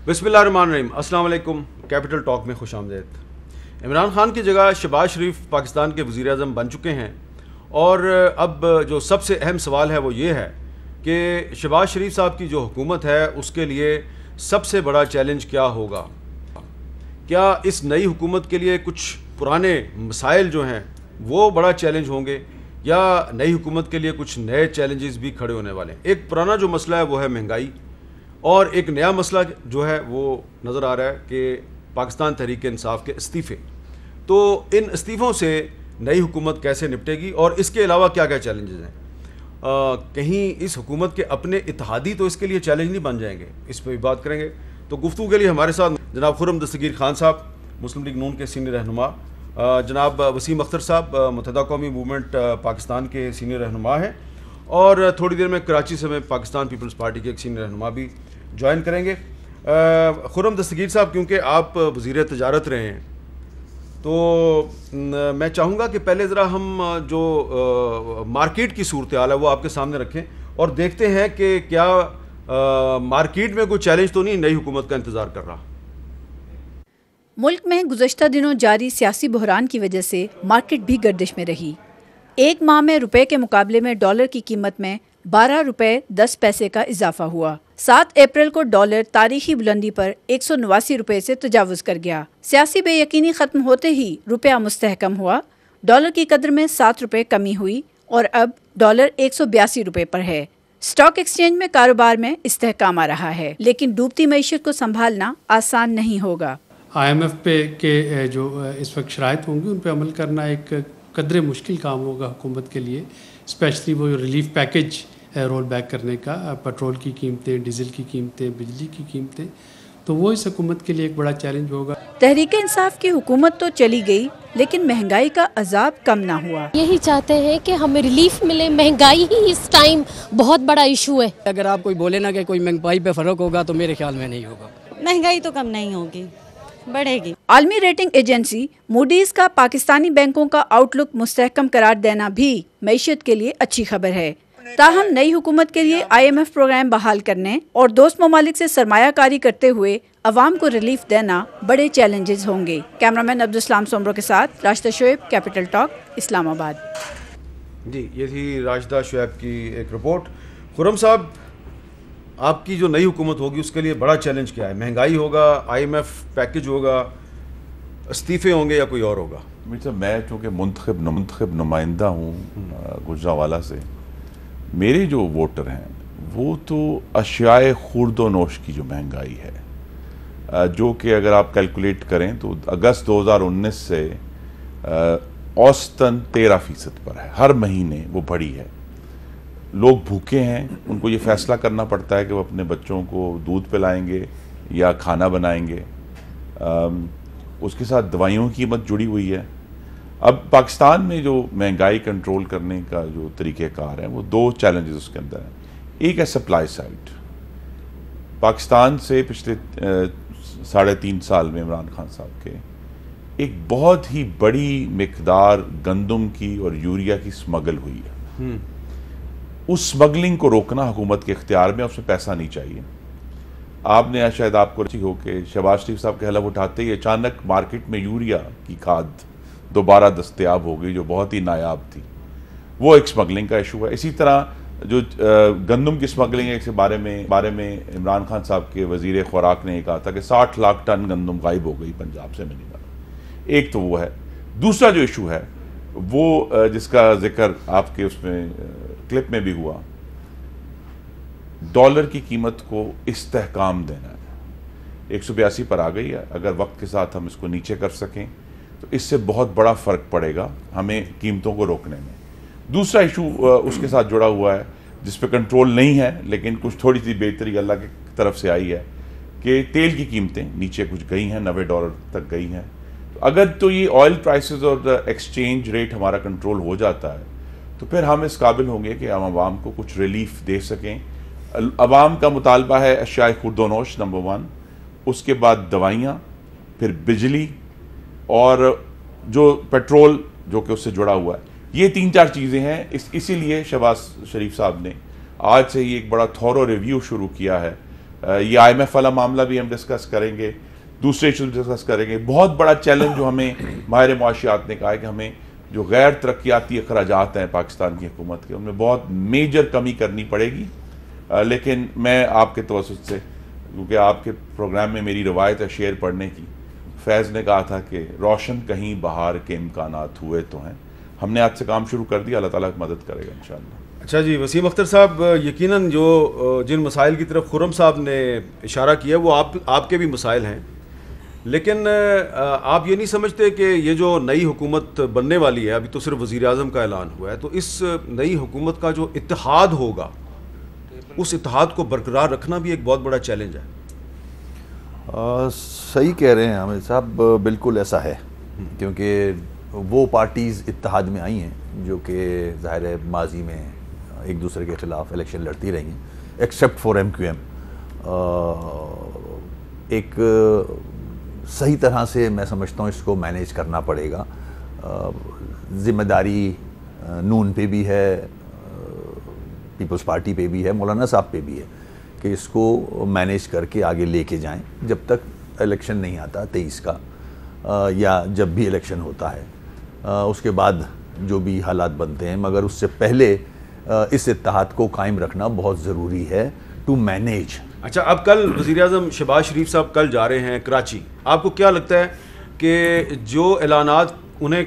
बिस्मिल्लाहिर्रहमानिर्रहीम। अस्सलाम वालेकुम। कैपिटल टॉक में खुशामदीद। इमरान खान की जगह शहबाज शरीफ पाकिस्तान के वज़ीर आज़म बन चुके हैं और अब जो सबसे अहम सवाल है वो ये है कि शहबाज शरीफ साहब की जो हुकूमत है उसके लिए सबसे बड़ा चैलेंज क्या होगा। क्या इस नई हुकूमत के लिए कुछ पुराने मसाइल जो हैं वो बड़ा चैलेंज होंगे या नई हुकूमत के लिए कुछ नए चैलेंजेस भी खड़े होने वाले हैं। एक पुराना जो मसला है वो है महंगाई और एक नया मसला जो है वो नज़र आ रहा है कि पाकिस्तान तहरीक इंसाफ के इस्तीफ़े। तो इन इस्तीफ़ों से नई हुकूमत कैसे निपटेगी और इसके अलावा क्या क्या चैलेंजेस हैं। कहीं इस हुकूमत के अपने इत्तेहादी तो इसके लिए चैलेंज नहीं बन जाएंगे, इस पर भी बात करेंगे। तो गुफ्तगू के लिए हमारे साथ जनाब खुर्रम दस्तगीर खान साहब, मुस्लिम लीग नून के सीनियर रहनुमा, जनाब वसीम अख्तर साहब, मुत्तहिदा कौमी मूवमेंट पाकिस्तान के सीनियर रहनुमा हैं, और थोड़ी देर में कराची से मैं पाकिस्तान पीपल्स पार्टी के एक सीनियर रहनुमा भी ज्वाइन करेंगे। खुर्रम दस्तगीर साहब, क्योंकि आप वज़ीर तजारत रहे हैं तो मैं चाहूँगा कि पहले ज़रा हम जो मार्केट की सूरत हाल है वो आपके सामने रखें और देखते हैं कि क्या मार्केट में कोई चैलेंज तो नहीं नई हुकूमत का इंतज़ार कर रहा। मुल्क में गुज़श्ता दिनों जारी सियासी बहरान की वजह से मार्केट भी गर्दिश में रही। एक माह में रुपए के मुकाबले में डॉलर की कीमत में 12 रुपये 10 पैसे का इजाफा हुआ। 7 अप्रैल को डॉलर तारीखी बुलंदी पर 189 रुपये से तजावुज कर गया। सियासी बेयकीनी खत्म होते ही रुपया मुस्तहकम हुआ। डॉलर की कदर में 7 रुपये कमी हुई और अब डॉलर 182 रुपये पर है। स्टॉक एक्सचेंज में कारोबार में इस्तेहकाम आ रहा है, लेकिन डूबती मईशत को संभालना आसान नहीं होगा। IMF पे के जो इस वक्त शराइत होंगी उन पर अमल करना एक कदरे मुश्किल काम होगा हुकूमत के लिए, स्पेशली वो रिलीफ पैकेज रोल बैक करने का। पेट्रोल की कीमतें, डीजल की कीमतें, बिजली की कीमतें, तो वो इस हुकूमत के लिए एक बड़ा चैलेंज होगा। तहरीक इंसाफ की हुकूमत तो चली गई, लेकिन महंगाई का अजाब कम ना हुआ। यही चाहते हैं कि हमें रिलीफ मिले। महंगाई ही इस टाइम बहुत बड़ा इशू है। अगर आप कोई बोले ना कि कोई महंगाई पे फ़र्क होगा तो मेरे ख्याल में नहीं होगा। महंगाई तो कम नहीं होगी, बढ़ेगी। आलमी रेटिंग एजेंसी मूडीज का पाकिस्तानी बैंकों का आउटलुक मुस्तहकम करार देना भी मईशत के लिए अच्छी खबर है। ताहम नई हुकूमत के लिए IMF प्रोग्राम बहाल करने और दोस्त ममालिक से सरमायाकारी करते हुए अवाम को रिलीफ देना बड़े चैलेंजेस होंगे। कैमरामैन अब्दुल सोमरो के साथ राशिदा शुएब, कैपिटल टॉक, इस्लामाबाद। जी, ये थी राशिदा शुएब की एक रिपोर्ट। खुर्रम साहब, आपकी जो नई हुकूमत होगी उसके लिए बड़ा चैलेंज क्या है? महंगाई होगा, IMF पैकेज होगा, इस्तीफ़े होंगे या कोई और होगा? मैं चूँकि मुंतखब नुमाइंदा हूँ गुजरावाला से, मेरे जो वोटर हैं वो तो अशियाए खुर्द नोश की जो महंगाई है, जो कि अगर आप कैलकुलेट करें तो अगस्त 2019 से औसतन 13% पर है। हर महीने वो बढ़ी है। लोग भूखे हैं, उनको ये फैसला करना पड़ता है कि वो अपने बच्चों को दूध पिलाएंगे या खाना बनाएंगे। उसके साथ दवाइयों की कीमत जुड़ी हुई है। अब पाकिस्तान में जो महंगाई कंट्रोल करने का जो तरीक़ेकार है वो दो चैलेंजेस उसके अंदर हैं। एक है सप्लाई साइड। पाकिस्तान से पिछले 3.5 साल में इमरान खान साहब के एक बहुत ही बड़ी मिकदार गंदम की और यूरिया की स्मगल हुई है। उस स्मगलिंग को रोकना हुकूमत के इख्तियार में, उसमें पैसा नहीं चाहिए। आपने शायद आपको हो कि शहबाज शरीफ साहब के हलफ उठाते ही अचानक मार्केट में यूरिया की खाद दोबारा दस्तयाब हो गई जो बहुत ही नायाब थी। वो एक स्मगलिंग का इशू है। इसी तरह जो गंदम की स्मगलिंग है, इसके बारे में इमरान खान साहब के वजीर खुराक ने कहा था कि 60 लाख टन गंदम गायब हो गई पंजाब से मिली। एक तो वो है। दूसरा जो इशू है वो जिसका जिक्र आपके उसमें क्लिप में भी हुआ, डॉलर की कीमत को इस्तेहकाम देना है। 182 पर आ गई है। अगर वक्त के साथ हम इसको नीचे कर सकें तो इससे बहुत बड़ा फ़र्क पड़ेगा हमें कीमतों को रोकने में। दूसरा इशू उसके साथ जुड़ा हुआ है जिस पे कंट्रोल नहीं है, लेकिन कुछ थोड़ी सी बेहतरी अल्लाह की तरफ से आई है कि तेल की कीमतें नीचे कुछ गई हैं, $90 तक गई हैं। तो अगर तो ये ऑयल प्राइसेस और एक्सचेंज रेट हमारा कंट्रोल हो जाता है तो फिर हम इस काबिल होंगे कि हम आवाम को कुछ रिलीफ दे सकें। आवाम का मुतालबा है अशियाए खुर्दोनोश नंबर 1, उसके बाद दवाइयाँ, फिर बिजली और जो पेट्रोल जो कि उससे जुड़ा हुआ है। ये 3-4 चीज़ें हैं। इसीलिए शहबाज शरीफ साहब ने आज से ही एक बड़ा थॉरो रिव्यू शुरू किया है ये IMF वाला मामला भी हम डिस्कस करेंगे, दूसरे इशूज डिस्कस करेंगे। बहुत बड़ा चैलेंज जो हमें माहिर मुआशियात ने कहा है कि हमें जो गैर तरक्याती अखराजात हैं पाकिस्तान की हुकूमत के, उनमें बहुत मेजर कमी करनी पड़ेगी। लेकिन मैं आपके तवज्जुह से, क्योंकि आपके प्रोग्राम में मेरी रवायत है शेर पढ़ने की, फैज़ ने कहा था कि रोशन कहीं बहार के इम्कानात हुए तो हैं। हमने आज से काम शुरू कर दिया, अल्लाह ताला मदद करेगा इंशाअल्लाह। अच्छा जी, वसीम अख्तर साहब, यकीनन जो जिन मसाइल की तरफ खुर्रम साहब ने इशारा किया वो आपके भी मसाइल हैं, लेकिन आप ये नहीं समझते कि ये जो नई हुकूमत बनने वाली है, अभी तो सिर्फ वज़ीर आज़म का ऐलान हुआ है, तो इस नई हुकूमत का जो इत्तेहाद होगा उस इत्तेहाद को बरकरार रखना भी एक बहुत बड़ा चैलेंज है। सही कह रहे हैं हामिद साहब, बिल्कुल ऐसा है, क्योंकि वो पार्टीज़ इत्तेहाद में आई हैं जो कि ज़ाहिर है माजी में एक दूसरे के ख़िलाफ़ इलेक्शन लड़ती रही हैं, एक्सेप्ट फॉर MQM। एक सही तरह से मैं समझता हूँ इसको मैनेज करना पड़ेगा। ज़िम्मेदारी नून पे भी है, पीपल्स पार्टी पे भी है, मौलाना साहब पे भी है कि इसको मैनेज करके आगे लेके जाएं जब तक इलेक्शन नहीं आता 23 का, या जब भी इलेक्शन होता है उसके बाद जो भी हालात बनते हैं, मगर उससे पहले इस इत्तेहाद को कायम रखना बहुत ज़रूरी है टू मैनेज। अच्छा, अब कल वज़ीर आज़म शहबाज शरीफ साहब कल जा रहे हैं कराची, आपको क्या लगता है कि जो ऐलानात उन्हें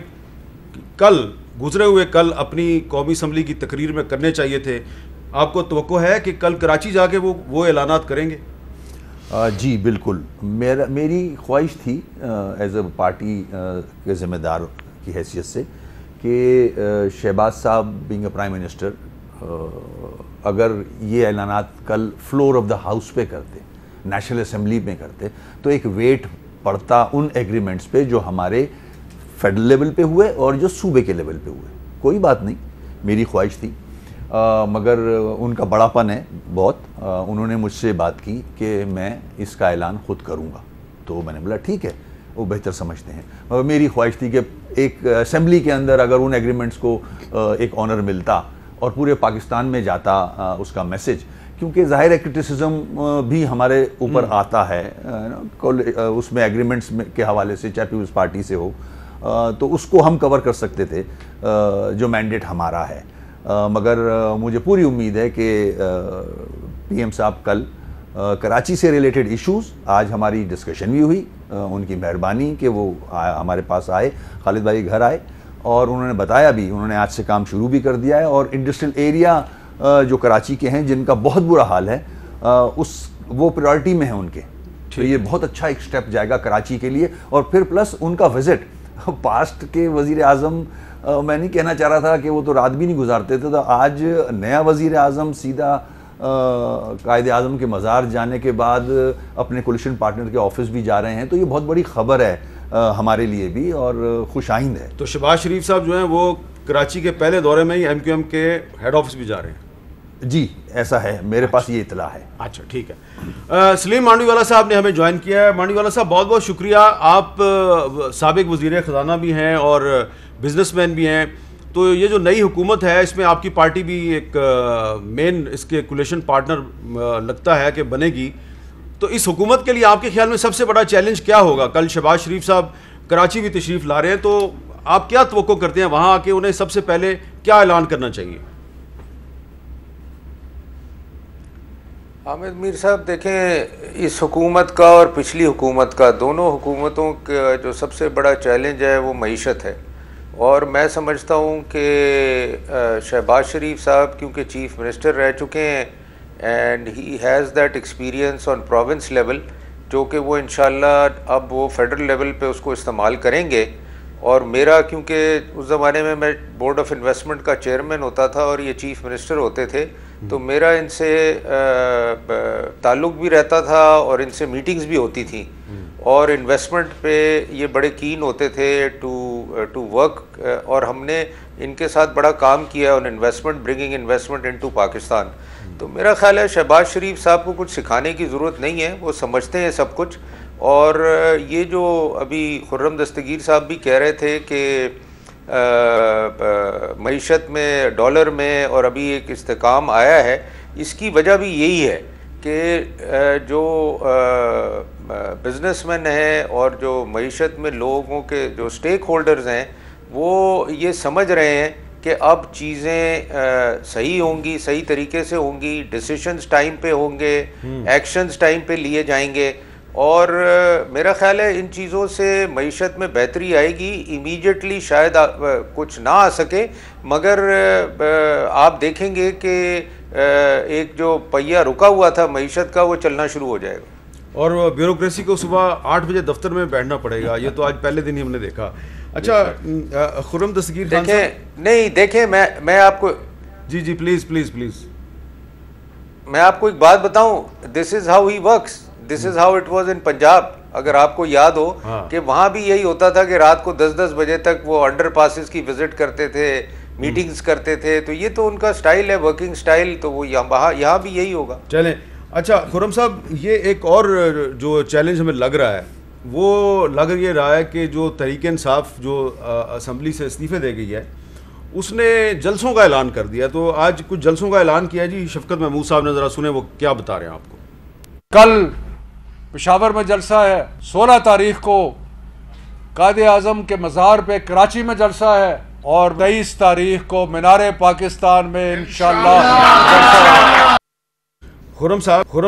गुजरे हुए कल अपनी कौमी असम्बली की तकरीर में करने चाहिए थे, आपको तवक्को है कि कल कराची जाके वो ऐलानात करेंगे? जी बिल्कुल, मेरी ख्वाहिश थी एज ए पार्टी के ज़िम्मेदार की हैसियत से कि शहबाज साहब बीइंग अ प्राइम मिनिस्टर अगर ये ऐलानात कल फ्लोर ऑफ द हाउस पे करते, नेशनल असम्बली में करते, तो एक वेट पड़ता उन एग्रीमेंट्स पे जो हमारे फेडरल लेवल पे हुए और जो सूबे के लेवल पे हुए। कोई बात नहीं, मेरी ख्वाहिश थी, मगर उनका बड़ापन है बहुत। उन्होंने मुझसे बात की कि मैं इसका ऐलान ख़ुद करूँगा, तो मैंने बोला ठीक है, वो बेहतर समझते हैं। मगर मेरी ख्वाहिश थी कि एक असम्बली के अंदर अगर उन एग्रीमेंट्स को एक ऑनर मिलता और पूरे पाकिस्तान में जाता उसका मैसेज, क्योंकि ज़ाहिर है क्रिटिसिज्म भी हमारे ऊपर आता है उसमें एग्रीमेंट्स के हवाले से, चाहे पीपल्स पार्टी से हो, तो उसको हम कवर कर सकते थे जो मैंडेट हमारा है। मगर मुझे पूरी उम्मीद है कि PM साहब कल कराची से रिलेटेड इश्यूज़, आज हमारी डिस्कशन भी हुई, उनकी मेहरबानी कि वो हमारे पास आए, खालिद भाई घर आए, और उन्होंने बताया भी, उन्होंने आज से काम शुरू भी कर दिया है। और इंडस्ट्रियल एरिया जो कराची के हैं जिनका बहुत बुरा हाल है, वो प्रायोरिटी में है उनके, तो ये बहुत अच्छा एक स्टेप जाएगा कराची के लिए। और फिर प्लस उनका विज़िट, पास्ट के वज़ीर आज़म, मैं नहीं कहना चाह रहा था कि वो तो रात भी नहीं गुजारते थे, तो आज नया वज़ीर आज़म सीधा कायदे आज़म के मज़ार जाने के बाद अपने कोलिशन पार्टनर के ऑफिस भी जा रहे हैं, तो ये बहुत बड़ी ख़बर है हमारे लिए भी और खुशाइंद है। तो शहबाज शरीफ साहब जो हैं वो कराची के पहले दौरे में ही MQM के हेड ऑफिस भी जा रहे हैं? जी ऐसा है, मेरे पास ये इतला है। अच्छा ठीक है। सलीम मांडवीवाला साहब ने हमें ज्वाइन किया है। मांडवीवाला साहब बहुत बहुत शुक्रिया, आप साबिक वज़ीर ख़जाना भी हैं और बिजनेसमैन भी हैं, तो ये जो नई हुकूमत है इसमें आपकी पार्टी भी एक मेन इसके कोलिशन पार्टनर लगता है कि बनेगी, तो इस हुकूमत के लिए आपके ख्याल में सबसे बड़ा चैलेंज क्या होगा? कल शहबाज शरीफ साहब कराची भी तशरीफ़ ला रहे हैं, तो आप क्या तवक्को करते हैं वहाँ आके उन्हें सबसे पहले क्या ऐलान करना चाहिए? हामिद मीर साहब, देखें, इस हुकूमत का और पिछली हुकूमत का, दोनों हुकूमतों का जो सबसे बड़ा चैलेंज है वो मईशत है। और मैं समझता हूँ कि शहबाज शरीफ साहब क्योंकि चीफ़ मिनिस्टर रह चुके हैं and he has that experience on province level, जो कि वो इंशाल्लाह अब वो फेडरल लेवल पे उसको इस्तेमाल करेंगे। और मेरा, क्योंकि उस ज़माने में मैं बोर्ड ऑफ इन्वेस्टमेंट का चेयरमैन होता था और ये चीफ़ मिनिस्टर होते थे, तो मेरा इनसे ताल्लुक़ भी रहता था और इनसे मीटिंग्स भी होती थी, और इन्वेस्टमेंट पे ये बड़े कीन होते थे टू वर्क, और हमने इनके साथ बड़ा काम किया on investment, bringing investment into Pakistan. तो मेरा ख्याल है शहबाज शरीफ साहब को कुछ सिखाने की ज़रूरत नहीं है, वो समझते हैं सब कुछ। और ये जो अभी खुर्रम दस्तगीर साहब भी कह रहे थे कि मईशत में, डॉलर में और अभी एक इस्तेकाम आया है, इसकी वजह भी यही है कि जो बिजनेसमैन हैं और जो मईशत में लोगों के जो स्टेक होल्डर्स हैं वो ये समझ रहे हैं कि अब चीज़ें सही होंगी, सही तरीके से होंगी, डिसीशंस टाइम पे होंगे, एक्शंस टाइम पे लिए जाएंगे। और मेरा ख्याल है इन चीज़ों से मईशत में बेहतरी आएगी। इमीडिएटली शायद कुछ ना आ सके, मगर आप देखेंगे कि एक जो पहिया रुका हुआ था मईशत का वो चलना शुरू हो जाएगा। और ब्यूरोक्रेसी को सुबह 8 बजे दफ्तर में बैठना पड़ेगा, ये तो आज पहले दिन ही हमने देखा। अच्छा खुर्रम दस्तगीर खान देखें मैं आपको जी प्लीज़ मैं आपको एक बात बताऊं, this is how he works, this is how it was in Punjab. अगर आपको याद हो कि वहाँ भी यही होता था कि रात को 10-10 बजे तक वो अंडर पासिस की विजिट करते थे, मीटिंग्स करते थे। तो ये तो उनका स्टाइल है, वर्किंग स्टाइल, तो वो यहाँ भी यही होगा। चलें। अच्छा खुर्रम साहब, ये एक और जो चैलेंज हमें लग रहा है वो लग ये रहा है कि जो तहरीक इंसाफ जो असम्बली से इस्तीफ़े दे गई है उसने जलसों का ऐलान कर दिया। तो आज कुछ जलसों का ऐलान किया जी शफकत महमूद साहब ने, ज़रा सुने वो क्या बता रहे हैं आपको। कल पेशावर में जलसा है, 16 तारीख को कायदे आज़म के मज़ार पे कराची में जलसा है और 23 तारीख को मीनार पाकिस्तान में इंशाअल्लाह। खुर्रम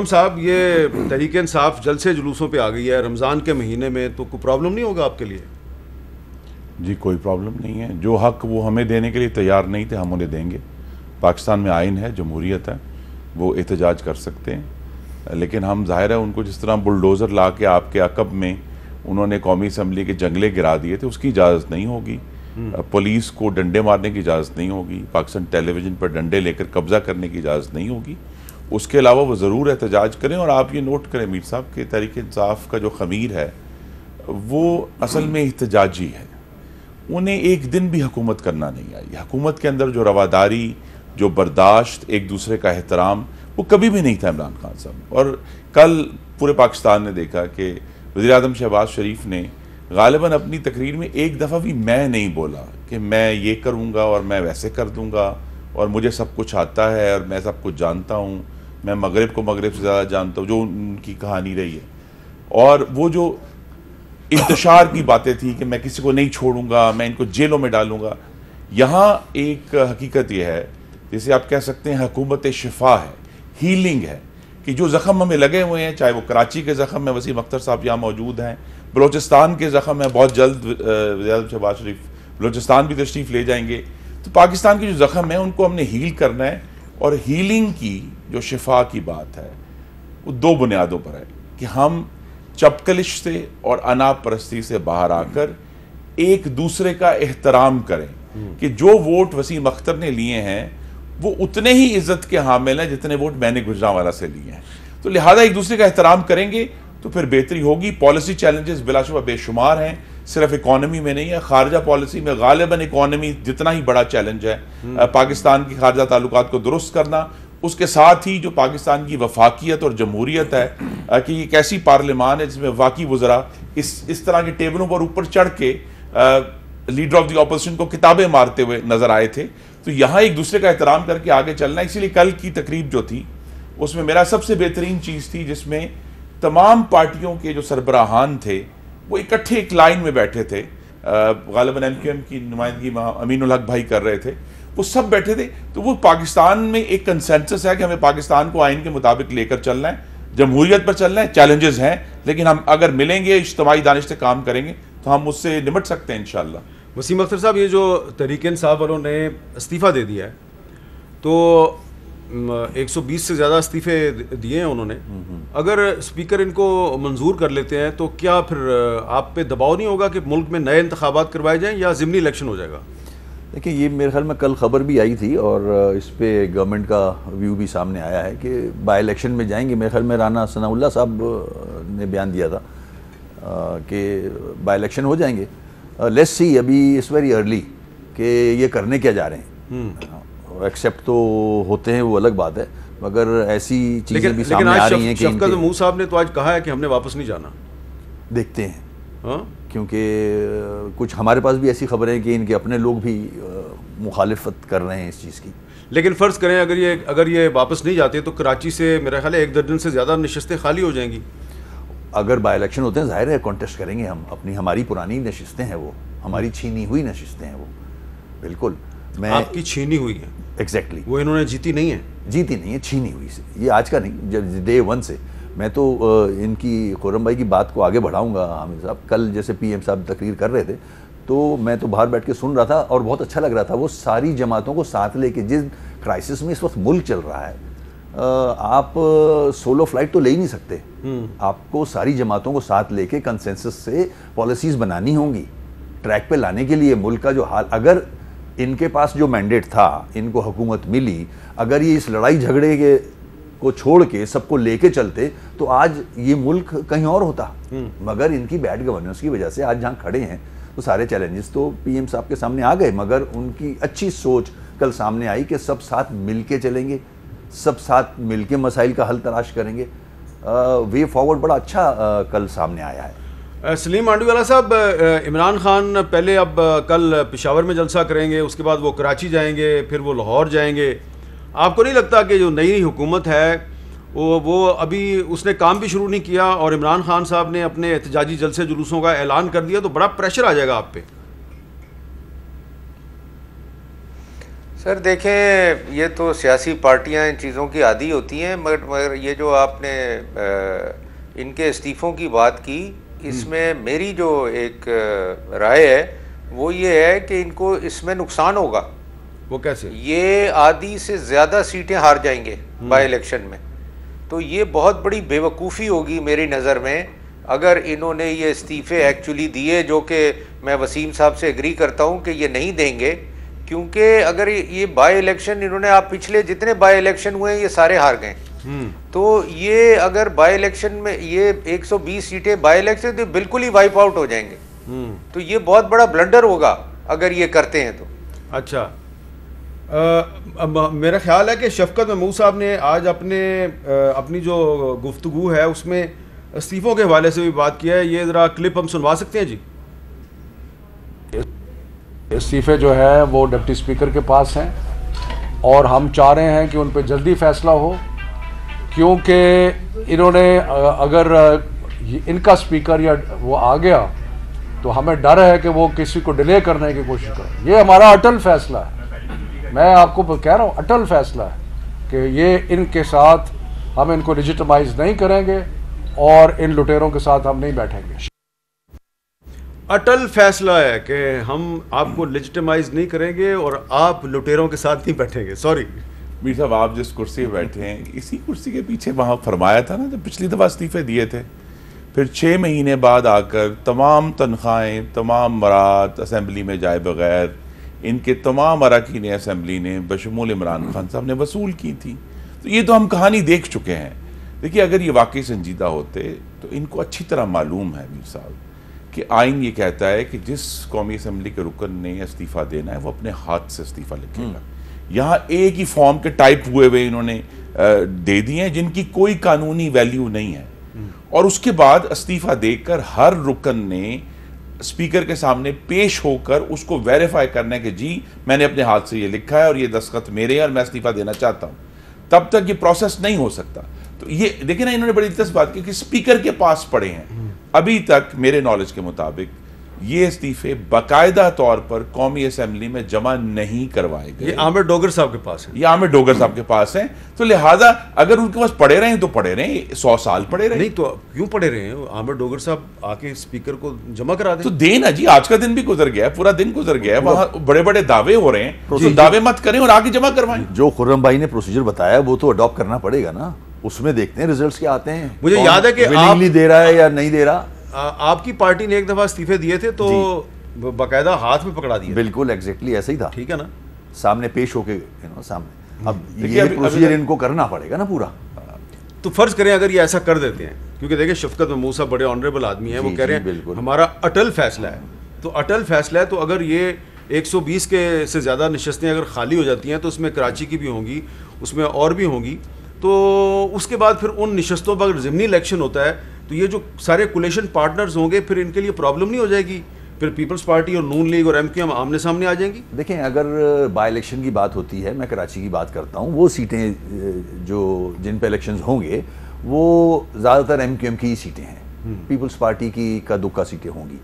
साहब, ये तहरीक इंसाफ जलसे जुलूसों पे आ गई है रमज़ान के महीने में, तो कोई प्रॉब्लम नहीं होगा आपके लिए? जी कोई प्रॉब्लम नहीं है। जो हक वो हमें देने के लिए तैयार नहीं थे हम उन्हें देंगे। पाकिस्तान में आइन है, जमहूरियत है, वो एहतजाज कर सकते हैं, लेकिन हम ज़ाहिर है उनको जिस तरह बुलडोज़र ला के आपके अकब में उन्होंने कौमी असम्बली के जंगले गिरा दिए थे, उसकी इजाज़त नहीं होगी। पुलिस को डंडे मारने की इजाज़त नहीं होगी, पाकिस्तान टेलीविज़न पर डंडे लेकर कब्ज़ा करने की इजाज़त नहीं होगी। उसके अलावा वो ज़रूर एहतजाज करें। और आप ये नोट करें मीर साहब कि तहरीक इंसाफ का जो ख़मीर है वो असल में एहतजाजी है। उन्हें एक दिन भी हुकूमत करना नहीं आई। हुकूमत के अंदर जो रवादारी, जो बर्दाश्त, एक दूसरे का एहतराम, वो कभी भी नहीं था इमरान खान साहब। और कल पूरे पाकिस्तान ने देखा कि वज़ीर-ए-आज़म शहबाज शरीफ ने गालिबन अपनी तकरीर में एक दफ़ा भी मैं नहीं बोला कि मैं ये करूँगा और मैं वैसे कर दूँगा और मुझे सब कुछ आता है और मैं सब कुछ जानता हूँ, मैं मगरिब को मगरिब से ज़्यादा जानता हूँ, जो उनकी कहानी रही है। और वो जो इंतशार की बातें थी कि मैं किसी को नहीं छोड़ूंगा, मैं इनको जेलों में डालूंगा, यहाँ एक हकीकत यह है जिसे आप कह सकते हैं हुकूमत शिफा है, हीलिंग है, कि जो ज़ख़म हमें लगे हुए हैं, चाहे वो कराची के ज़ख़म में वसीम अख्तर साहब यहाँ मौजूद हैं, बलोचिस्तान के ज़ख़म है, बहुत जल्द वज़ीर-ए-आज़म शहबाज शरीफ बलोचिस्तान भी तशरीफ़ ले जाएंगे। तो पाकिस्तान के जो ज़ख़म है उनको हमने हील करना है। और हीलिंग की जो शिफा की बात है वो दो बुनियादों पर है कि हम चपकलिश से और अनाप परस्ती से बाहर आकर एक दूसरे का एहतराम करें कि जो वोट वसीम अख्तर ने लिए हैं वो उतने ही इज्जत के हामिल हैं जितने वोट मैंने गुजरांवाला से लिए हैं। तो लिहाजा एक दूसरे का एहतराम करेंगे तो फिर बेहतरी होगी। पॉलिसी चैलेंजेस बिलाशुबा बेशुमार हैं, सिर्फ इकॉनमी में नहीं है, खारजा पॉलिसी में गालिबन इकॉनमी जितना ही बड़ा चैलेंज है पाकिस्तान की खारजा ताल्लुकात को दुरुस्त करना। उसके साथ ही जो पाकिस्तान की वफाकियत और जमहूरियत है कि एक ऐसी पार्लियामान है जिसमें वफाकी वज़रा इस तरह के टेबलों पर ऊपर चढ़ के लीडर ऑफ द ऑपोजिशन को किताबें मारते हुए नजर आए थे। तो यहाँ एक दूसरे का एहतराम करके आगे चलना। इसीलिए कल की तकरीब जो थी उसमें मेरा सबसे बेहतरीन चीज़ थी जिसमें तमाम पार्टियों के जो सरबराहान थे वो इकट्ठे एक लाइन में बैठे थे। गालिबन एमक्यूएम की नुमाइंदगी अमीनुल हक भाई कर रहे थे, वो सब बैठे थे। तो वो पाकिस्तान में एक कंसेंसस है कि हमें पाकिस्तान को आइन के मुताबिक लेकर चलना है, जमहूरियत पर चलना है। चैलेंजेस हैं लेकिन हम अगर मिलेंगे, इज्तिमाई दानिश से काम करेंगे तो हम उससे निपट सकते हैं इंशाअल्लाह। वसीम अख्तर साहब, ये जो तहरीक इंसाफ वालों ने इस्तीफ़ा दे दिया है तो 120 से ज़्यादा इस्तीफ़े दिए हैं उन्होंने, अगर स्पीकर इनको मंजूर कर लेते हैं तो क्या फिर आप पे दबाव नहीं होगा कि मुल्क में नए इंतखाबात करवाए जाएं या ज़िमनी इलेक्शन हो जाएगा? देखिए, ये मेरे ख्याल में कल खबर भी आई थी और इस पे गवर्नमेंट का व्यू भी सामने आया है कि बाई इलेक्शन में जाएंगे। मेरे ख्याल में राना सनाउल्लाह साहब ने बयान दिया था कि बाई इलेक्शन हो जाएंगे। लेट्स सी, अभी इट्स वेरी अर्ली कि ये करने क्या जा रहे हैं। एक्सेप्ट तो होते हैं वो अलग बात है, मगर ऐसी चीज़ें भी सामने आ रही हैं कि शफकत महमूद साहब ने तो आज कहा है कि हमने वापस नहीं जाना। देखते हैं क्योंकि कुछ हमारे पास भी ऐसी खबरें हैं कि इनके अपने लोग भी मुखालिफत कर रहे हैं इस चीज़ की। लेकिन फ़र्ज़ करें अगर ये वापस नहीं जाते तो कराची से मेरा ख्याल है 1 दर्जन से ज़्यादा नशिस्तें खाली हो जाएंगी। अगर बाई इलेक्शन होते हैं जाहिर है कॉन्टेस्ट करेंगे हम, हमारी पुरानी नशिस्तें हैं वो, हमारी छीनी हुई नशिस्तें हैं वो, बिल्कुल। मैं आपकी छीनी हुई है एग्जैक्टली वो इन्होंने जीती नहीं है, छीनी हुई से, ये आज का नहीं, जब डे 1 से। मैं तो इनकी खुर्रम भाई की बात को आगे बढ़ाऊंगा। हामिद साहब कल जैसे पीएम साहब तकरीर कर रहे थे तो मैं तो बाहर बैठ के सुन रहा था और बहुत अच्छा लग रहा था। वो सारी जमातों को साथ लेके, जिस क्राइसिस में इस वक्त मुल्क चल रहा है, आप सोलो फ्लाइट तो ले ही नहीं सकते, आपको सारी जमातों को साथ लेके कंसेंसस से पॉलिसीज बनानी होंगी ट्रैक पे लाने के लिए। मुल्क का जो हाल, अगर इनके पास जो मैंडेट था, इनको हुकूमत मिली, अगर ये इस लड़ाई झगड़े के को छोड़ के सबको लेके चलते तो आज ये मुल्क कहीं और होता। मगर इनकी बैड गवर्नेंस की वजह से आज जहाँ खड़े हैं तो सारे चैलेंजेस तो पीएम साहब के सामने आ गए, मगर उनकी अच्छी सोच कल सामने आई कि सब साथ मिलके चलेंगे, सब साथ मिलके मसाइल का हल तलाश करेंगे। वे फॉरवर्ड बड़ा अच्छा कल सामने आया है। सलीम मांडीवाला साहब, इमरान खान पहले अब कल पेशावर में जलसा करेंगे, उसके बाद वो कराची जाएंगे, फिर वो लाहौर जाएंगे। आपको नहीं लगता कि जो नई हुकूमत है वो अभी उसने काम भी शुरू नहीं किया और इमरान खान साहब ने अपने एहतजाजी जलसे जुलूसों का ऐलान कर दिया तो बड़ा प्रेशर आ जाएगा आप पे? सर देखें, ये तो सियासी पार्टियां इन चीज़ों की आदी होती हैं, मगर ये जो आपने इनके इस्तीफ़ों की बात की, इसमें मेरी जो एक राय है वो ये है कि इनको इसमें नुकसान होगा। वो कैसे? ये आधी से ज़्यादा सीटें हार जाएंगे बाई इलेक्शन में, तो ये बहुत बड़ी बेवकूफ़ी होगी मेरी नज़र में अगर इन्होंने ये इस्तीफ़े एक्चुअली दिए, जो कि मैं वसीम साहब से एग्री करता हूँ कि ये नहीं देंगे, क्योंकि अगर ये बाई इलेक्शन इन्होंने, आप पिछले जितने बाई इलेक्शन हुए हैं ये सारे हार गए, तो ये अगर बाई इलेक्शन में ये 120 सीटें बाई इलेक्शन तो बिल्कुल ही वाइप आउट हो जाएंगे, तो ये बहुत बड़ा ब्लंडर होगा अगर ये करते हैं तो। अच्छा, मेरा ख्याल है कि शफकत महमूद साहब ने आज अपनी जो गुफ्तगू है उसमें इस्तीफ़ों के हवाले से भी बात किया है। ये ज़रा क्लिप हम सुनवा सकते हैं जी? इस्तीफ़े जो है वो डिप्टी स्पीकर के पास हैं और हम चाह रहे हैं कि उन पर जल्दी फैसला हो, क्योंकि इन्होंने अगर इनका स्पीकर या वो आ गया तो हमें डर है कि वो किसी को डिले करने की कोशिश करें। ये हमारा अटल फैसला है, मैं आपको कह रहा हूँ, अटल फैसला है कि ये इनके साथ हम इनको लेजिटिमाइज नहीं करेंगे और इन लुटेरों के साथ हम नहीं बैठेंगे। अटल फैसला है कि हम आपको लेजिटिमाइज नहीं करेंगे और आप लुटेरों के साथ नहीं बैठेंगे। सॉरी मीर साहब, आप जिस कुर्सी पे बैठे हैं इसी कुर्सी के पीछे वहाँ फरमाया था ना, जब पिछली दफ़ा इस्तीफ़े दिए थे, फिर 6 महीने बाद आकर तमाम तनख्वाहें, तमाम मराद असेंबली में जाए बगैर इनके तमाम अरकान असेंबली ने बशमूल इमरान खान साहब ने वसूल की थी। तो ये तो हम कहानी देख चुके हैं। देखिए, अगर ये वाकई संजीदा होते तो इनको अच्छी तरह मालूम है मीर साहब कि आइन ये कहता है कि जिस कौमी असेंबली के रुकन ने इस्तीफ़ा देना है वो अपने हाथ से इस्तीफ़ा लिखेगा। यहाँ एक ही फॉर्म के टाइप हुए इन्होंने दे दिए हैं जिनकी कोई कानूनी वैल्यू नहीं है, और उसके बाद इस्तीफ़ा देकर हर रुकन ने स्पीकर के सामने पेश होकर उसको वेरीफाई करना है कि जी मैंने अपने हाथ से ये लिखा है और ये दस्तखत मेरे हैं और मैं इस्तीफ़ा देना चाहता हूँ। तब तक ये प्रोसेस नहीं हो सकता। तो ये देखिए ना, इन्होंने बड़ी दिलचस्प बात की कि स्पीकर के पास पड़े हैं। अभी तक मेरे नॉलेज के मुताबिक ये इस्तीफे बाकायदा तौर पर कौमी असेंबली में जमा नहीं करवाए गए। ये आमिर डोगर साहब के पास है, ये आमिर डोगर साहब के पास है। तो लिहाजा अगर उनके पास पड़े रहे तो पड़े रहे, 100 साल पड़े रहे। नहीं तो क्यों पड़े रहे हैं? आमिर डोगर साहब आके स्पीकर को जमा करा दें। तो देना जी, आज का दिन भी गुजर गया है, पूरा दिन गुजर गया है, वहाँ बड़े बड़े दावे हो रहे हैं, तो दावे मत करें और आगे जमा करवाएं। जो खुर्रम भाई ने प्रोसीजर बताया वो तो अडॉप्ट करना पड़ेगा ना, उसमें देखते हैं रिजल्ट्स क्या आते हैं। मुझे याद है कि आप दे रहा है या नहीं दे रहा। आपकी पार्टी ने एक दफा इस्तीफे दिए थे तो बाकायदा हाथ में पकड़ा दिया। बिल्कुल एग्जैक्टली ऐसा ही था, ठीक है ना, सामने पेश होके सामने। अब ये प्रोसीजर इनको करना पड़ेगा ना पूरा। तो फर्ज करें अगर ये ऐसा कर देते हैं, क्योंकि देखिए शफकत महमूद साहब बड़े ऑनरेबल आदमी हैं, वो कह रहे हैं हमारा अटल फैसला है। तो अटल फैसला है, तो अगर ये 120 के से ज़्यादा नशस्तें अगर खाली हो जाती हैं तो उसमें कराची की भी होंगी, उसमें और भी होंगी, तो उसके बाद फिर उन नशस्तों पर अगर ज़िमनी इलेक्शन होता है तो ये जो सारे कोलिशन पार्टनर्स होंगे फिर इनके लिए प्रॉब्लम नहीं हो जाएगी फिर पीपल्स पार्टी और नून लीग और MQM आमने सामने आ जाएंगी? देखें, अगर बाई इलेक्शन की बात होती है, मैं कराची की बात करता हूँ, वो सीटें जो जिन पे इलेक्शंस होंगे वो ज़्यादातर MQM की ही सीटें हैं। पीपल्स पार्टी की का दुक्का सीटें होंगी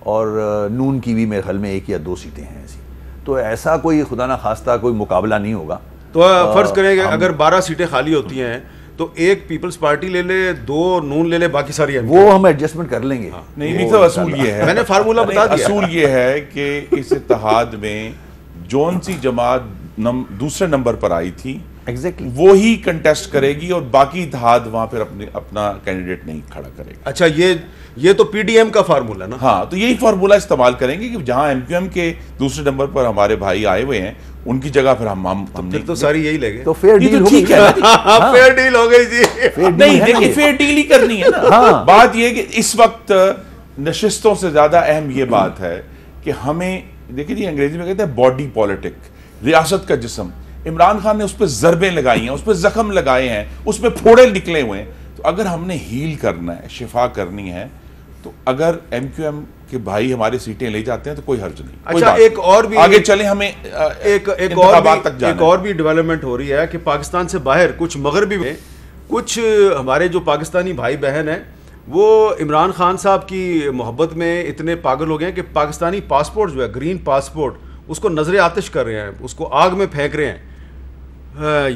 और नून की भी मेरे ख्याल में 1 या 2 सीटें हैं ऐसी। तो ऐसा कोई खुदा ना खास्ता कोई मुकाबला नहीं होगा। तो फर्ज करेंगे अगर 12 सीटें खाली होती हैं तो एक पीपल्स पार्टी ले ले, 2 नून ले ले, बाकी सारी वो हम एडजस्टमेंट कर लेंगे। नहीं तो असूल ये है, मैंने फार्मूला बता दिया। असूल ये है कि इस इत्तेहाद में जौन सी जमात दूसरे नंबर पर आई थी एग्जैक्टली वो ही कंटेस्ट करेगी और बाकी इत्तेहाद वहां पर अपना कैंडिडेट नहीं खड़ा करेगा। अच्छा, ये तो PDM का फार्मूला ना? हाँ, तो यही फार्मूला इस्तेमाल करेंगे कि जहां MQM के दूसरे नंबर पर हमारे भाई आए हुए हैं उनकी जगह फिर हम फिर तो सारी यही लेंगे। तो फेयर डील हो गई। फेयर डील हो गई जी। नहीं, देखिए फेयर डील ही करनी है ना। हाँ। बात यह कि इस वक्त नशिस्तों से ज्यादा अहम ये बात है कि हमें, देखिए जी अंग्रेजी में कहते हैं बॉडी पॉलिटिक, रियासत का जिस्म। इमरान खान ने उस पर ज़रबें लगाई हैं, उस पर जख्म लगाए हैं, उस पर फोड़े निकले हुए हैं। तो अगर हमने हील करना है, शिफा करनी है, तो अगर MQM के भाई हमारी सीटें ले जाते हैं तो कोई हर्ज नहीं। अच्छा, एक और भी आगे चले, हमें एक और भी डेवलपमेंट हो रही है कि पाकिस्तान से बाहर कुछ मगरबी में कुछ हमारे जो पाकिस्तानी भाई बहन हैं वो इमरान खान साहब की मोहब्बत में इतने पागल हो गए हैं कि पाकिस्तानी पासपोर्ट जो है, ग्रीन पासपोर्ट, उसको नजर आतिश कर रहे हैं, उसको आग में फेंक रहे हैं।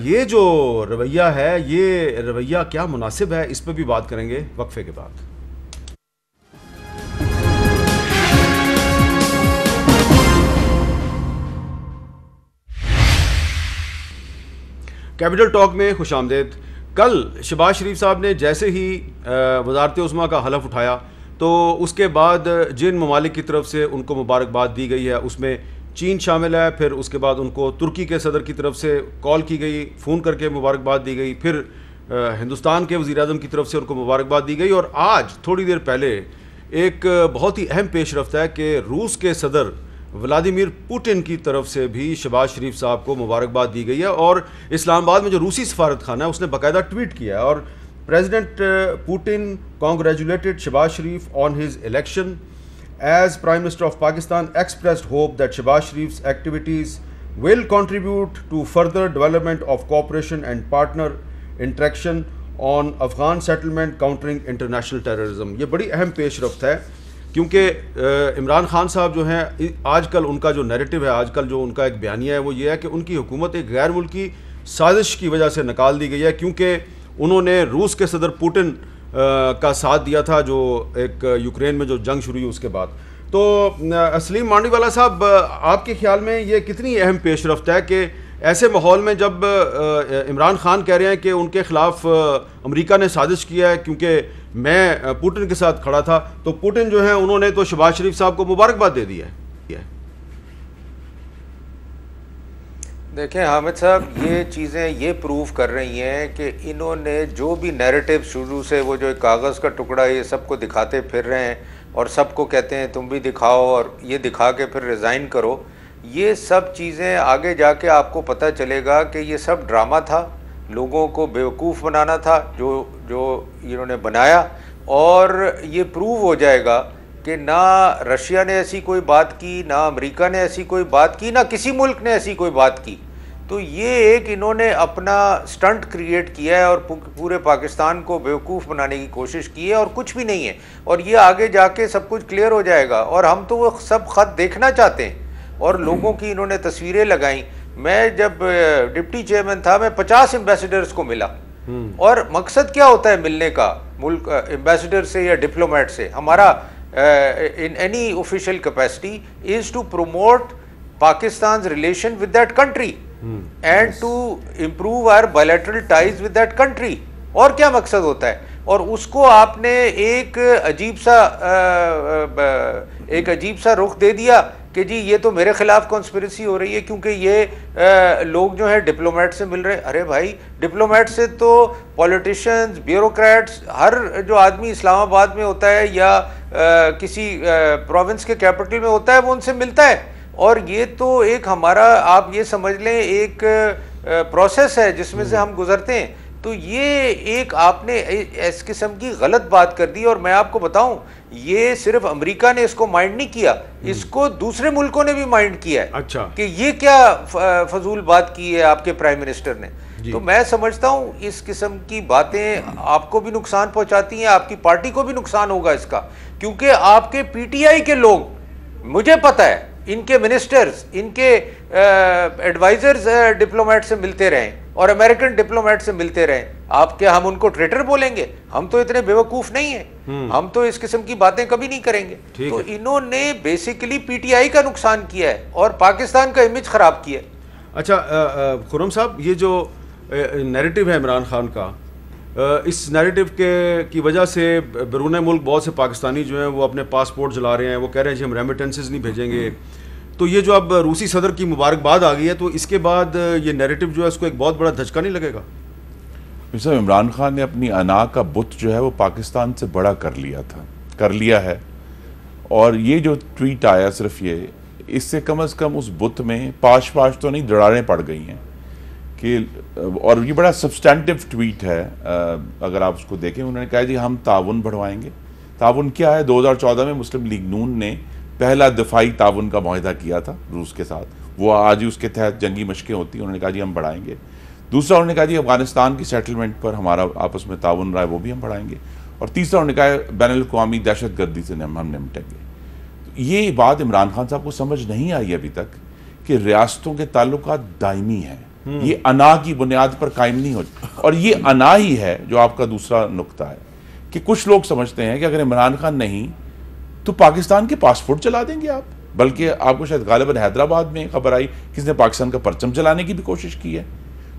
ये जो रवैया है, ये रवैया क्या मुनासिब है, इस पर भी बात करेंगे वक्फे के बाद। कैपिटल टॉक में खुशामदेद। कल शहबाज शरीफ साहब ने जैसे ही वज़ारत उस्मा का हलफ उठाया तो उसके बाद जिन ममालिक की तरफ से उनको मुबारकबाद दी गई है उसमें चीन शामिल है। फिर उसके बाद उनको तुर्की के सदर की तरफ से कॉल की गई, फ़ोन करके मुबारकबाद दी गई। फिर हिंदुस्तान के वज़ीर-ए-आज़म की तरफ से उनको मुबारकबाद दी गई। और आज थोड़ी देर पहले एक बहुत ही अहम पेशरफ्त है कि रूस के सदर व्लादिमीर पुतिन की तरफ से भी शहबाज शरीफ साहब को मुबारकबाद दी गई है। और इस्लामाबाद में जो रूसी सफारत खाना है उसने बाकायदा ट्वीट किया है और president Putin congratulated Shahbaz Sharif on his election as Prime Minister of Pakistan, expressed hope that Shehbaz Sharif's activities will contribute to further development of cooperation and partner interaction on Afghan settlement countering international terrorism। ये बड़ी अहम पेशरफ्त है क्योंकि इमरान खान साहब जो हैं, आजकल उनका जो नैरेटिव है, आजकल जो उनका एक बयानिया है वो ये है कि उनकी हुकूमत एक गैर मुल्की साजिश की वजह से नकाल दी गई है क्योंकि उन्होंने रूस के सदर पुतिन का साथ दिया था जो एक यूक्रेन में जो जंग शुरू हुई उसके बाद। तो सलीम मांडीवाला साहब, आपके ख्याल में ये कितनी अहम पेशरफ्त है कि ऐसे माहौल में जब इमरान खान कह रहे हैं कि उनके ख़िलाफ़ अमेरिका ने साजिश किया है क्योंकि मैं पुतिन के साथ खड़ा था, तो पुतिन जो है उन्होंने तो शहबाज शरीफ साहब को मुबारकबाद दे दी है। देखें हामिद साहब, ये चीज़ें ये प्रूव कर रही हैं कि इन्होंने जो भी नैरेटिव शुरू से वो जो कागज़ का टुकड़ा ये सबको दिखाते फिर रहे हैं और सबको कहते हैं तुम भी दिखाओ और ये दिखा के फिर रिज़ाइन करो, ये सब चीज़ें आगे जाके आपको पता चलेगा कि ये सब ड्रामा था, लोगों को बेवकूफ़ बनाना था जो इन्होंने बनाया। और ये प्रूव हो जाएगा कि ना रशिया ने ऐसी कोई बात की, ना अमेरिका ने ऐसी कोई बात की, ना किसी मुल्क ने ऐसी कोई बात की। तो ये एक इन्होंने अपना स्टंट क्रिएट किया है और पूरे पाकिस्तान को बेवकूफ़ बनाने की कोशिश की है और कुछ भी नहीं है। और ये आगे जाके सब कुछ क्लियर हो जाएगा और हम तो वो सब ख़त देखना चाहते हैं और लोगों की इन्होंने तस्वीरें लगाई। मैं जब डिप्टी चेयरमैन था मैं 50 एम्बेसडर्स को मिला और मकसद क्या होता है मिलने का मुल्क एम्बेसडर से या डिप्लोमेट से, हमारा in any official capacity is to promote Pakistan's relation with that country and to improve our bilateral ties with that country। और क्या मकसद होता है? और उसको आपने एक अजीब सा रुख दे दिया कि जी ये तो मेरे खिलाफ कॉन्स्पिरेसी हो रही है क्योंकि ये लोग जो है डिप्लोमेट से मिल रहे हैं। अरे भाई, डिप्लोमेट से तो पॉलिटिशियंस, ब्यूरोक्रेट्स, हर जो आदमी इस्लामाबाद में होता है या किसी प्रोविंस के कैपिटल में होता है वो उनसे मिलता है। और ये तो एक हमारा, आप ये समझ लें, एक प्रोसेस है जिसमें से हम गुजरते हैं तो ये एक आपने इस किस्म की गलत बात कर दी। और मैं आपको बताऊं, ये सिर्फ अमेरिका ने इसको माइंड नहीं किया, इसको दूसरे मुल्कों ने भी माइंड किया है। अच्छा, कि ये क्या फजूल बात की है आपके प्राइम मिनिस्टर ने। तो मैं समझता हूं इस किस्म की बातें आपको भी नुकसान पहुंचाती हैं, आपकी पार्टी को भी नुकसान होगा इसका, क्योंकि आपके पीटीआई के लोग, मुझे पता है, इनके मिनिस्टर्स, इनके एडवाइजर्स डिप्लोमेट से मिलते रहे और अमेरिकन डिप्लोमेट से मिलते रहे। आप क्या हम उनको ट्रेटर बोलेंगे? हम तो इतने बेवकूफ नहीं हैं, हम तो इस किस्म की बातें कभी नहीं करेंगे। तो इन्होंने बेसिकली पीटीआई का नुकसान किया है और पाकिस्तान का इमेज खराब किया है। अच्छा खुर्रम साहब, ये जो नैरेटिव है इमरान खान का, इस नैरेटिव की वजह से बैरून मुल्क बहुत से पाकिस्तानी जो हैं वो अपने पासपोर्ट जला रहे हैं, वो कह रहे हैं जी हम रेमिटेंसेस नहीं भेजेंगे। तो ये जो अब रूसी सदर की मुबारकबाद आ गई है, तो इसके बाद ये नैरेटिव जो है उसको एक बहुत बड़ा धचका नहीं लगेगा? साहब, इमरान खान ने अपनी अना का बुत जो है वो पाकिस्तान से बड़ा कर लिया है। और ये जो ट्वीट आया सिर्फ ये, इससे कम से कम उस बुत में पाश तो नहीं दरारें पड़ गई हैं कि, और ये बड़ा सब्सटेंटिव ट्वीट है। अगर आप उसको देखें, उन्होंने कहा जी हम ताउन बढ़वाएंगे। ताउन क्या है? 2014 में मुस्लिम लीग नून ने पहला दफाई ताउन का मुआहदा किया था रूस के साथ, वो आज ही उसके तहत जंगी मशकें होती हैं। उन्होंने कहा जी हम बढ़ाएंगे। दूसरा उन्होंने कहा जी अफगानिस्तान की सेटलमेंट पर हमारा आपस में ताउन रहा है वो भी हम बढ़ाएंगे। और तीसरा उन्होंने कहा बैनुल-अक़वामी दहशतगर्दी से हम निपटेंगे। तो ये बात इमरान खान साहब को समझ नहीं आई अभी तक कि रियासतों के ताल्लुकात दायमी हैं, ये अना की बुनियाद पर कायम नहीं होती। और ये अना ही है जो आपका दूसरा नुक्ता है कि कुछ लोग समझते हैं कि अगर इमरान खान नहीं तो पाकिस्तान के पासपोर्ट चला देंगे आप। बल्कि आपको शायद गालिबन हैदराबाद में खबर आई किसने पाकिस्तान का परचम चलाने की भी कोशिश की है।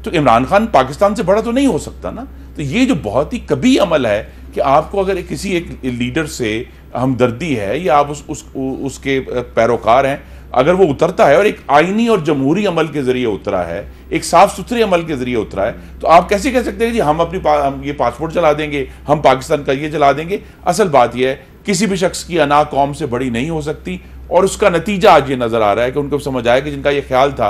तो इमरान खान पाकिस्तान से बड़ा तो नहीं हो सकता ना। तो ये जो बहुत ही कभी अमल है कि आपको अगर किसी एक लीडर से हमदर्दी है या आप उसके पैरोकार हैं, अगर वो उतरता है और एक आईनी और जमहूरी अमल के जरिए उतरा है, एक साफ सुथरे अमल के जरिए उतरा है, तो आप कैसे कह सकते हैं जी हम ये पासपोर्ट चला देंगे, हम पाकिस्तान का ये चला देंगे। असल बात यह है किसी भी शख्स की अना कौम से बड़ी नहीं हो सकती। और उसका नतीजा आज ये नजर आ रहा है कि उनको समझ आया कि जिनका ये ख्याल था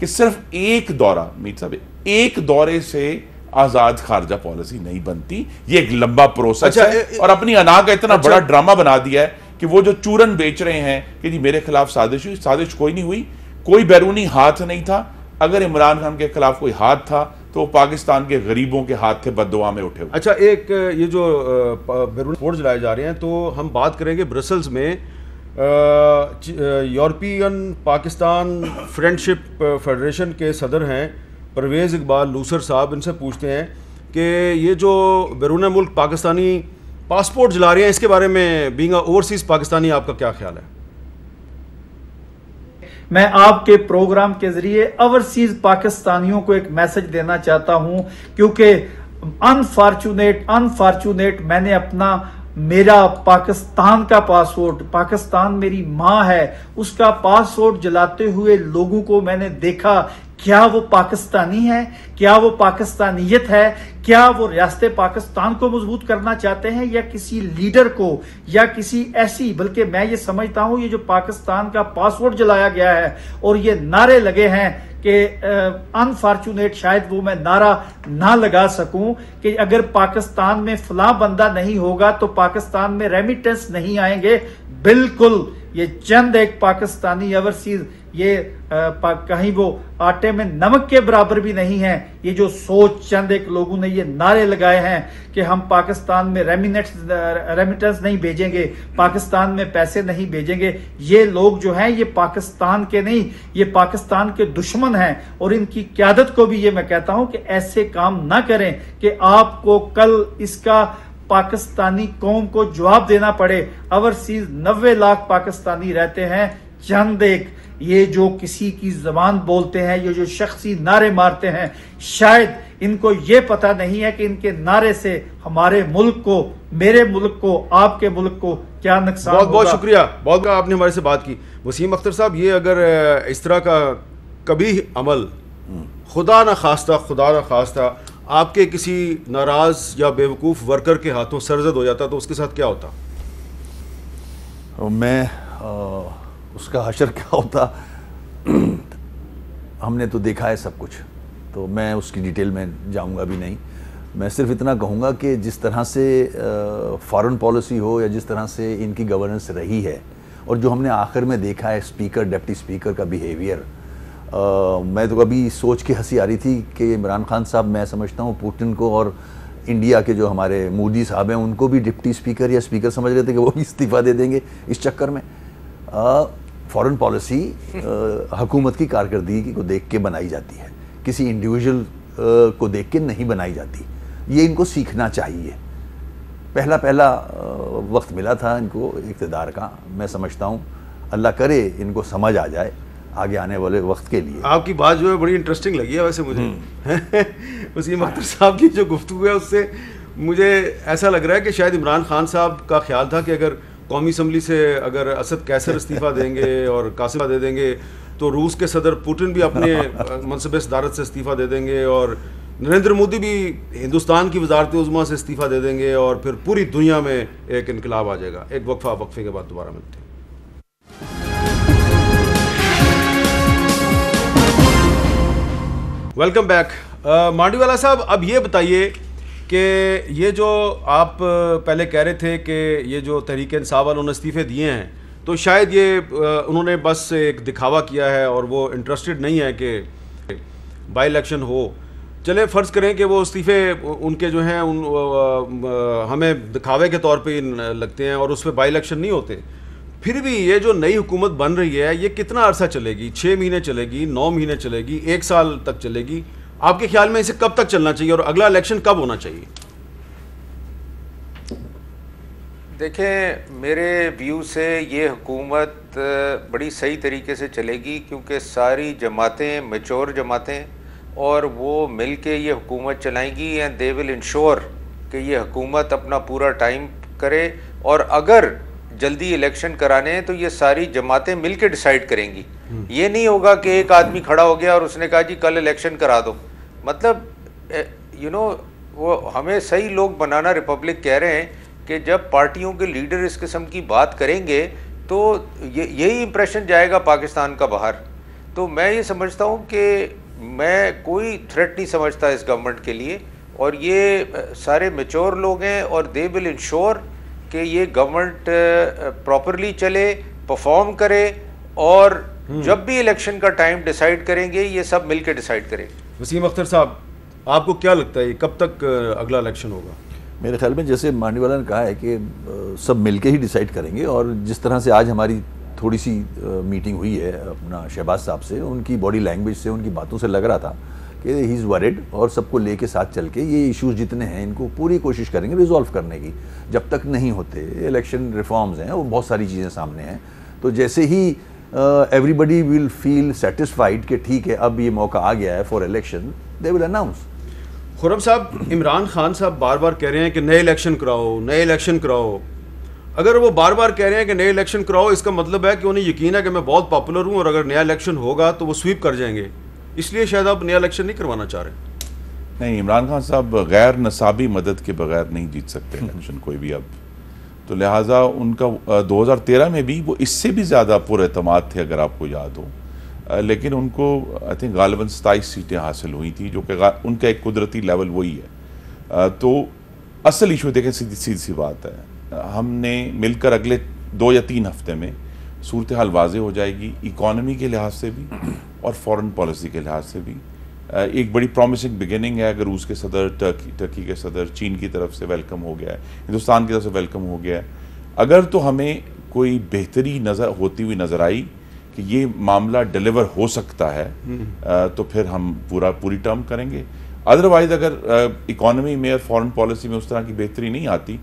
कि सिर्फ एक दौरा, मीर साहब, एक दौरे से आजाद खारजा पॉलिसी नहीं बनती, ये एक लंबा प्रोसेस है। और अपनी अना का इतना बड़ा ड्रामा बना दिया है कि वो जो चूरन बेच रहे हैं कि जी मेरे खिलाफ साजिश हुई, साजिश कोई नहीं हुई, कोई बैरूनी हाथ नहीं था। अगर इमरान खान के खिलाफ कोई हाथ था तो पाकिस्तान के गरीबों के हाथ थे बद्दुआ में उठे हुए। अच्छा, एक ये जो बैरून फोर्ट जलाए जा रहे हैं, तो हम बात करेंगे ब्रसल्स में यूरोपियन पाकिस्तान फ्रेंडशिप फेडरेशन के सदर हैं परवेज़ इकबाल लूसर साहब। इनसे पूछते हैं कि ये जो बैरून मुल्क पाकिस्तानी पासपोर्ट जला रहे हैं, इसके बारे में बीइंग ओवरसीज़ पाकिस्तानी आपका क्या ख्याल है? मैं आपके प्रोग्राम के जरिए ओवरसीज पाकिस्तानियों को एक मैसेज देना चाहता हूं, क्योंकि अनफॉर्चुनेट मैंने मेरा पाकिस्तान का पासपोर्ट, पाकिस्तान मेरी माँ है, उसका पासपोर्ट जलाते हुए लोगों को मैंने देखा। क्या वो पाकिस्तानी है? क्या वो पाकिस्तानियत है? क्या वो रियासत पाकिस्तान को मजबूत करना चाहते हैं या किसी लीडर को या किसी ऐसी, बल्कि मैं ये समझता हूं ये जो पाकिस्तान का पासपोर्ट जलाया गया है और ये नारे लगे हैं कि अनफॉर्चुनेट शायद वो मैं नारा ना लगा सकूं कि अगर पाकिस्तान में फलां बंदा नहीं होगा तो पाकिस्तान में रेमिटेंस नहीं आएंगे। बिल्कुल, ये चंद एक पाकिस्तानी ओवरसीज ये कहीं वो आटे में नमक के बराबर भी नहीं है। ये जो सोच चंद एक लोगों ने ये नारे लगाए हैं कि हम पाकिस्तान में रेमिटेंस नहीं भेजेंगे, पाकिस्तान में पैसे नहीं भेजेंगे, ये लोग जो हैं ये पाकिस्तान के नहीं, ये पाकिस्तान के दुश्मन हैं। और इनकी क़यादत को भी ये मैं कहता हूं कि ऐसे काम ना करें कि आपको कल इसका पाकिस्तानी कौम को जवाब देना पड़े। ओवरसीज 90 लाख पाकिस्तानी रहते हैं, चंद एक ये जो किसी की जबान बोलते हैं, ये जो शख्सी नारे मारते हैं, शायद इनको ये पता नहीं है कि इनके नारे से हमारे मुल्क को, मेरे मुल्क को, आपके मुल्क को क्या नुकसान। बहुत बहुत शुक्रिया, बहुत आपने हमारे से बात की। वसीम अख्तर साहब, ये अगर इस तरह का कभी अमल खुदा न खास्ता आपके किसी नाराज या बेवकूफ़ वर्कर के हाथों सरजद हो जाता तो उसके साथ क्या होता? उसका हशर क्या होता हमने तो देखा है सब कुछ, तो मैं उसकी डिटेल में जाऊंगा भी नहीं। मैं सिर्फ इतना कहूँगा कि जिस तरह से फॉरेन पॉलिसी हो या जिस तरह से इनकी गवर्नेंस रही है और जो हमने आखिर में देखा है स्पीकर डिप्टी स्पीकर का बिहेवियर, मैं तो कभी सोच के हंसी आ रही थी कि इमरान खान साहब, मैं समझता हूँ पुतिन को और इंडिया के जो हमारे मोदी साहब हैं उनको भी डिप्टी स्पीकर या स्पीकर समझ रहे थे कि वो भी इस्तीफ़ा दे देंगे इस चक्कर में। फॉरेन पॉलिसी हुकूमत की कारकर्दगी को देख के बनाई जाती है, किसी इंडिविजुअल को देख के नहीं बनाई जाती। ये इनको सीखना चाहिए। पहला वक्त मिला था इनको इक़्तिदार का, मैं समझता हूँ अल्लाह करे इनको समझ आ जाए आगे आने वाले वक्त के लिए। आपकी बात जो है बड़ी इंटरेस्टिंग लगी है वैसे मुझे। वसीम अख्तर साहब की जो गुफ्तगू है उससे मुझे ऐसा लग रहा है कि शायद इमरान खान साहब का ख्याल था कि अगर कौमी असम्बली से अगर असद कैसर इस्तीफ़ा देंगे और कासिम दे देंगे तो रूस के सदर पुतिन भी अपने मनसब सदारत से इस्तीफ़ा दे देंगे और नरेंद्र मोदी भी हिंदुस्तान की वजारत उज़्मा से इस्तीफ़ा दे देंगे और फिर पूरी दुनिया में एक इनकलाब आ जाएगा। एक वक्फे के बाद दोबारा मिलते हैं। Welcome back. मांडीवाला साहब, अब ये बताइए कि ये जो आप पहले कह रहे थे कि ये जो तहरीक इंसाफ वालों ने इस्तीफ़े दिए हैं तो शायद ये उन्होंने बस एक दिखावा किया है और वो इंटरेस्टेड नहीं है कि बाई इलेक्शन हो। चले फ़र्ज़ करें कि वो इस्तीफ़े उनके जो हैं हमें दिखावे के तौर पे लगते हैं और उस पर बाई इलेक्शन नहीं होते, फिर भी ये जो नई हुकूमत बन रही है ये कितना अरसा चलेगी? 6 महीने चलेगी, 9 महीने चलेगी, 1 साल तक चलेगी? आपके ख्याल में इसे कब तक चलना चाहिए और अगला इलेक्शन कब होना चाहिए? देखें, मेरे व्यू से ये हुकूमत बड़ी सही तरीके से चलेगी क्योंकि सारी जमातें मैच्योर जमातें और वो मिल के ये हुकूमत चलाएंगी एंड दे विल इंश्योर कि ये हुकूमत अपना पूरा टाइम करे। और अगर जल्दी इलेक्शन कराने हैं तो ये सारी जमातें मिल के डिसाइड करेंगी। ये नहीं होगा कि एक आदमी खड़ा हो गया और उसने कहा जी कल इलेक्शन करा दो। मतलब वो हमें सही लोग बनाना रिपब्लिक कह रहे हैं कि जब पार्टियों के लीडर इस किस्म की बात करेंगे तो यही इंप्रेशन जाएगा पाकिस्तान का बाहर। तो मैं ये समझता हूँ कि मैं कोई थ्रेट नहीं समझता इस गवर्नमेंट के लिए और ये सारे मैच्योर लोग हैं और दे विल इंश्योर कि ये गवर्नमेंट प्रॉपरली चले, परफॉर्म करे और जब भी इलेक्शन का टाइम डिसाइड करेंगे ये सब मिलकर डिसाइड करेंगे। वसीम अख्तर साहब, आपको क्या लगता है कब तक अगला इलेक्शन होगा? मेरे ख्याल में जैसे मांडीवाला ने कहा है कि सब मिलके ही डिसाइड करेंगे और जिस तरह से आज हमारी थोड़ी सी मीटिंग हुई है अपना शहबाज साहब से, उनकी बॉडी लैंग्वेज से, उनकी बातों से लग रहा था कि ही इज़ वरिड और सबको लेके साथ चल के ये इश्यूज जितने हैं इनको पूरी कोशिश करेंगे रिजॉल्व करने की। जब तक नहीं होते इलेक्शन रिफॉर्म्स हैं, वो बहुत सारी चीज़ें सामने हैं, तो जैसे ही एवरीबडी विल फील सेटिस्फाइड कि ठीक है अब ये मौका आ गया है for election, they will announce. Khurram साहब, इमरान खान साहब बार बार कह रहे हैं कि नए इलेक्शन कराओ, नए इलेक्शन कराओ। अगर वो बार बार कह रहे हैं कि नए इलेक्शन कराओ, इसका मतलब है कि उन्हें यकीन है कि मैं बहुत पॉपुलर हूँ और अगर नया इलेक्शन होगा तो वो स्वीप कर जाएंगे, इसलिए शायद आप नया इलेक्शन नहीं करवाना चाह रहे। नहीं, इमरान खान साहब गैर नसाबी मदद के बगैर नहीं जीत सकते इलेक्शन कोई भी अब, तो लिहाजा उनका 2013 में भी वो इससे भी ज़्यादा पुरएतमाद थे अगर आपको याद हो, लेकिन उनको आई थिंक गालिबन 27 सीटें हासिल हुई थी जो कि उनका एक कुदरती लेवल वही है। तो असल इशू देखें, सीधी सी बात है, हमने मिलकर अगले 2 या 3 हफ्ते में सूरत हाल वाज़े हो जाएगी, इकॉनमी के लिहाज से भी और फॉरेन पॉलिसी के लिहाज से भी। एक बड़ी प्रॉमिसिंग बिगिनिंग है, अगर रूस के सदर, टर्की के सदर, चीन की तरफ से वेलकम हो गया है, हिंदुस्तान की तरफ से वेलकम हो गया है। अगर तो हमें कोई बेहतरी होती हुई नज़र आई कि ये मामला डिलीवर हो सकता है तो फिर हम पूरी टर्म करेंगे। अदरवाइज अगर इकॉनमी में और फॉरेन पॉलिसी में उस तरह की बेहतरी नहीं आती,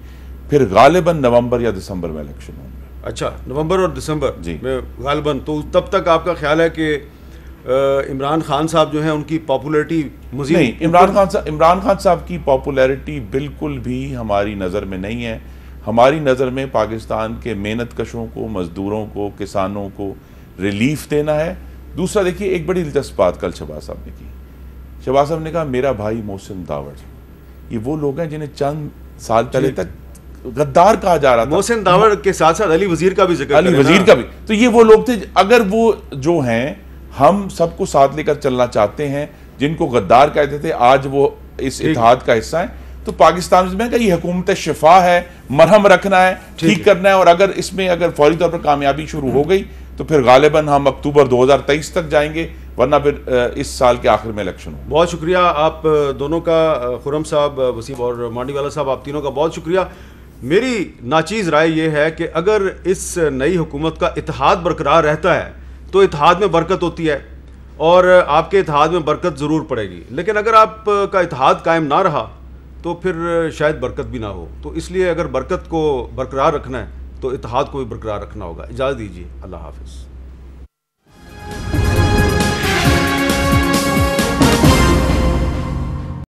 फिर गालिबन नवंबर या दिसंबर में इलेक्शन होंगे। अच्छा, नवंबर और दिसंबर जी में गालिबन। तो तब तक आपका ख्याल है कि इमरान खान साहब जो हैं उनकी पॉपुलैरिटी मज़ीद नहीं? इमरान खान साहब की पॉपुलैरिटी बिल्कुल भी हमारी नज़र में नहीं है। हमारी नज़र में पाकिस्तान के मेहनत कशों को, मज़दूरों को, किसानों को रिलीफ देना है। दूसरा देखिए, एक बड़ी दिलचस्प बात कल शहबाज साहब ने की। शहबाज साहब ने कहा मेरा भाई मोहसिन दावड़, ये वो लोग हैं जिन्हें चंद साल पहले तक गद्दार कहा जा रहा था। मोहसिन दावड़ के साथ साथ अली वजीर का भी जिक्र, अली वजीर का भी, तो ये वो लोग थे। अगर वो जो हैं, हम सबको साथ लेकर चलना चाहते हैं, जिनको गद्दार कहते थे, आज वो इस इत्तेहाद का हिस्सा है। तो पाकिस्तान में कहा ये हुकूमत शिफा है, मरहम रखना है, ठीक करना है, और अगर इसमें अगर फौरी तौर पर कामयाबी शुरू हो गई तो फिर गालिबन हम अक्टूबर 2023 तक जाएंगे, वरना फिर इस साल के आखिर में इलेक्शन हो। बहुत शुक्रिया आप दोनों का, खुर्रम साहब, वसीम और मांडीवाला साहब, आप तीनों का बहुत शुक्रिया। मेरी नाचीज़ राय ये है कि अगर इस नई हुकूमत का इत्तेहाद बरकरार रहता है तो इत्तेहाद में बरकत होती है और आपके इत्तेहाद में बरकत ज़रूर पड़ेगी, लेकिन अगर आपका इत्तेहाद कायम ना रहा तो फिर शायद बरकत भी ना हो। तो इसलिए अगर बरकत को बरकरार रखना है तो इत्तेहाद को भी बरकरार रखना होगा। इजाज़त दीजिए, अल्लाह हाफ़िज़।